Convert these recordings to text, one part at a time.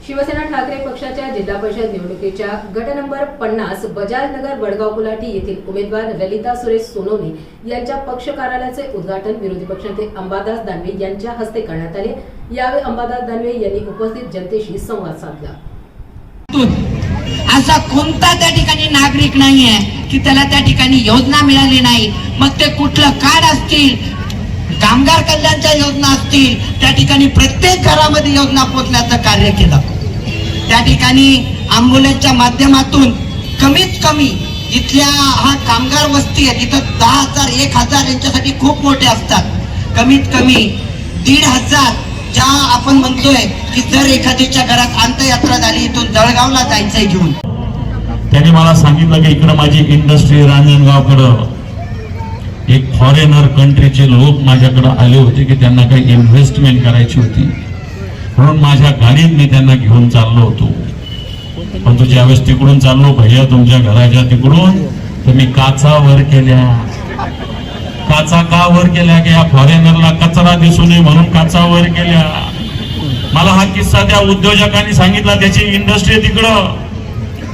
शिवसेना ठाकरे पक्षाच्या जिल्हा परिषद निवडणुकीच्या गट नंबर 50 बजाजनगर वडगाव गुलाटी येथील उमेदवार ललिता सुरेश सोनवणे यांच्या पक्ष कार्यालयाचे उद्घाटन विरोधी पक्षनेते अंबादास दानवे यांच्या हस्ते करण्यात आले। यावेळी अंबादास दानवे यांनी उपस्थित जनतेशी संवाद साधला। असा कोणता त्या ठिकाणी नागरिक नाहीये की त्याला त्या ठिकाणी योजना मिळाली नाही। मग ते कुठलं कार्ड असतील, कामगार कल्याणच्या योजना असतील, त्या ठिकाणी प्रत्येक घरामध्ये योजना पोहोचण्याचं कार्य केलं। त्या ठिकाणी अँब्युलन्सच्या माध्यमातून कमीत कमी इथल्या हा कामगार वस्ती आहे, तिथं 10,000 1,000 यांच्यासाठी खूप मोठे असतात, कमीत कमी 1,500 ज्या आपण म्हणतोय की जर एखाद्याच्या घरात अंत्ययात्रा झाली इथून जळगावला जायचंय घेऊन। त्यांनी मला सांगितलं की इकडे माझी इंडस्ट्री रांजणगावकडं एक फॉरेनर कंट्रीचे लोक माझ्याकडे आले होते की त्यांना काही इन्व्हेस्टमेंट करायची होती, म्हणून माझ्या गाडीत मी त्यांना घेऊन चाललो होतो। पण तू ज्यावेळेस तिकडून चाललो भैया तुमच्या घराच्या तिकडून, तर मी काचा वर केल्या। काचा का वर केल्या की या फॉरेनरला कचरा दिसू नये म्हणून काचा वर केल्या। मला हा किस्सा त्या उद्योजकांनी सांगितला, त्याची इंडस्ट्री तिकडं,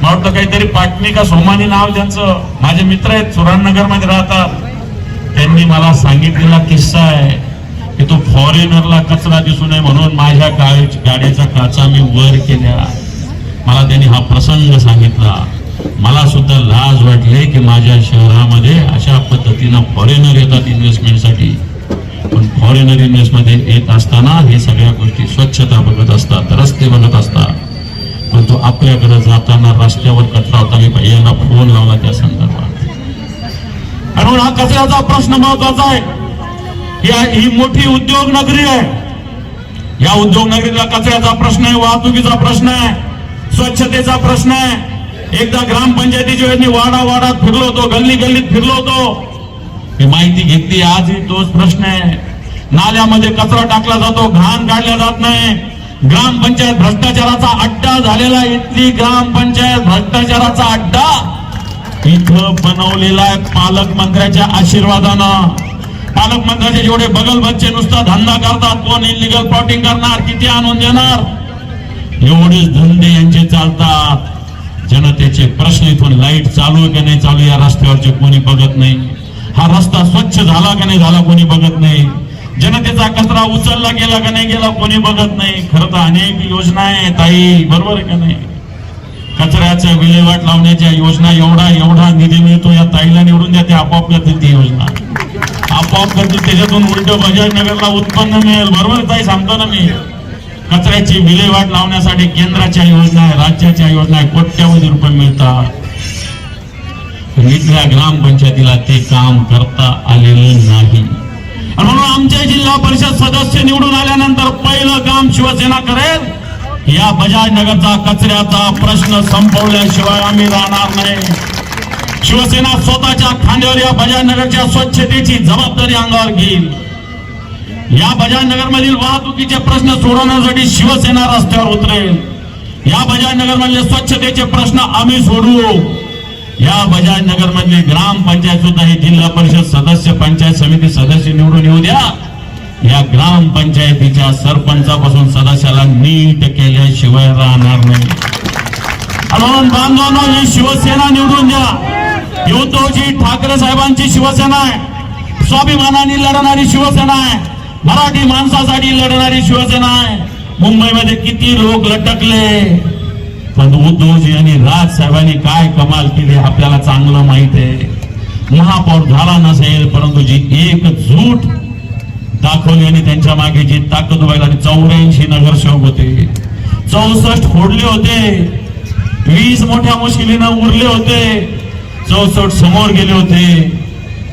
मला वाटतं काहीतरी पाटणी का सोमानी नाव त्यांचं, माझे मित्र आहेत सुराननगर मध्ये राहतात। त्यांनी मला सांगितलेला किस्सा आहे की तो फॉरेनरला कचरा दिसू नये म्हणून माझ्या गाडीचा काचा मी वर केल्या। मला त्यांनी हा प्रसंग सांगितला, मला सुद्धा लाज वाटले की माझ्या शहरामध्ये अशा पद्धतीनं फॉरेनर येतात इन्व्हेस्टमेंटसाठी, पण फॉरेनर इन्व्हेस्टमेंट येत असताना हे सगळ्या गोष्टी स्वच्छता बघत असतात, रस्ते बघत असतात, पण तो आपल्याकडे जाताना रस्त्यावर कचरा होता। मी भैयांना फोन लावला त्या संदर्भात, म्हणून हा कचऱ्याचा प्रश्न महत्वाचा आहे। ही मोठी उद्योग नगरी आहे, या उद्योग नगरीला कचऱ्याचा प्रश्न आहे, वाहतुकीचा प्रश्न आहे, स्वच्छतेचा प्रश्न आहे। एकदा ग्रामपंचायतीच्या वेळेस वाडा वाडात फिरलो होतो, गल्ली गल्लीत फिरलो होतो, ही माहिती घेतली। आजही तोच प्रश्न आहे, नाल्यामध्ये कचरा टाकला जातो, घाण काढल्या जात नाही। ग्रामपंचायत भ्रष्टाचाराचा अड्डा झालेला, इथली ग्रामपंचायत भ्रष्टाचाराचा अड्डा इथं बनवलेला आहे पालकमंत्र्याच्या आशीर्वादानं। पालकमंत्र्याचे जेवढे बगल बच्चे नुसता धंदा करतात, कोण इलिगल प्लॉटिंग करणार, किती आणून देणार, एवढेच धंदे यांचे चालतात। जनतेचे प्रश्न इथून लाईट चालू आहे का नाही चालू या रस्त्यावरचे कोणी बघत नाही, हा रस्ता स्वच्छ झाला का नाही झाला कोणी बघत नाही, जनतेचा कचरा उचलला गेला का नाही गेला कोणी बघत नाही। खरं तर अनेक योजना आहे ताई, बरोबर आहे का नाही? कचऱ्याच्या विल्हेवाट लावण्याच्या योजना एवढा निधी मिळतो, या ताईला निवडून द्या, ते आपोआप करतील ती योजना, आपोआप करतील। त्याच्यातून उलट बजाजनगरला उत्पन्न मिळेल, बरोबर ताई सांगतो ना मी। कचऱ्याची विल्हेवाट लावण्यासाठी केंद्राच्या योजना आहे, राज्याच्या योजना आहे, कोट्यावधी रुपये मिळतात, इथल्या ग्रामपंचायतीला ते काम करता आलेलं नाही। म्हणून आमचे जिल्हा परिषद सदस्य निवडून आल्यानंतर पहिलं काम शिवसेना करेल, या बजाजनगरचा कचऱ्याचा प्रश्न संपवल्याशिवाय आम्ही राहणार नाही। शिवसेना स्वतःच्या खांद्यावर या बजाजनगरच्या स्वच्छतेची जबाबदारी अंगावर घेईल। या बजाजनगर मधील वाहतुकीचे प्रश्न सोडवण्यासाठी शिवसेना रस्त्यावर उतरेल। या बजाजनगर मधले स्वच्छतेचे प्रश्न आम्ही सोडवू। या बजाजनगर मधली ग्रामपंचायत सुद्धा हे जिल्हा परिषद सदस्य, पंचायत समिती सदस्य निवडून येऊ द्या, या ग्रामपंचायतीच्या सरपंचापासून सदस्याला नीट केल्याशिवाय राहणार नाही। म्हणून बांधवांनो, ही शिवसेना निवडून द्या। ही उद्धवजी ठाकरे साहेबांची शिवसेना आहे, स्वाभिमानाने लढणारी शिवसेना आहे, मराठी माणसासाठी लढणारी शिवसेना आहे। मुंबईमध्ये किती लोक लटकले, पण उद्धवजी आणि राज साहेबांनी काय कमाल केली आपल्याला चांगलं माहित आहे। महापौर झाला नसेल, परंतु जी एकजूट दाखवली आणि त्यांच्या मागे जी ताकद उभारली, 84 नगरसेवक होते, 64 फोडले होते, 20 मोठ्या मुश्किलीनं उरले होते, 64 समोर गेले होते,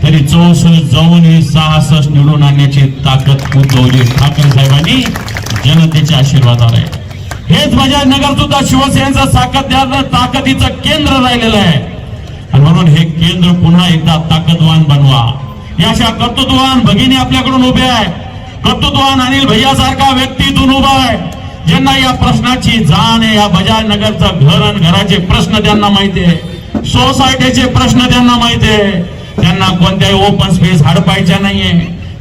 तरी 64 जाऊन 66 निवडून आणण्याची ताकद उद्धवजी ठाकरे साहेबांनी जनतेच्या आशीर्वादाने। हेच बजाजनगर सुद्धा शिवसेनेचं ताकदीचं केंद्र राहिलेलं आहे, आणि म्हणून हे केंद्र पुन्हा एकदा ताकदवान बनवा। या अशा कर्तृत्ववान भगिनी आपल्याकडून उभे आहे, कर्तृत्ववान अनिल भैया सारखा व्यक्तीतून उभा आहे, ज्यांना या प्रश्नाची जाण आहे। या बजाजनगरचं घर आणि घराचे प्रश्न त्यांना माहिती आहे, सोसायटीचे प्रश्न त्यांना माहिती आहे, त्यांना कोणत्याही ओपन स्पेस हडपायच्या नाहीये,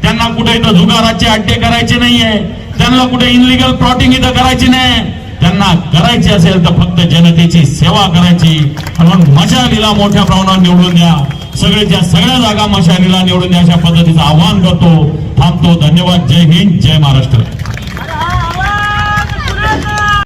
त्यांना कुठे इथं जुगाराचे अड्डे करायचे नाहीये, त्यांना कुठे इनलिगल प्लॉटिंग इथं करायची नाही, त्यांना करायची असेल तर फक्त जनतेची सेवा करायची. म्हणून मशालीला मोठ्या प्रमाणावर निवडून द्या. सगळ्या जागा मशालीला निवडून द्या अशा पद्धतीचं आवाहन करतो. थांबतो. धन्यवाद. जय हिंद, जय महाराष्ट्र.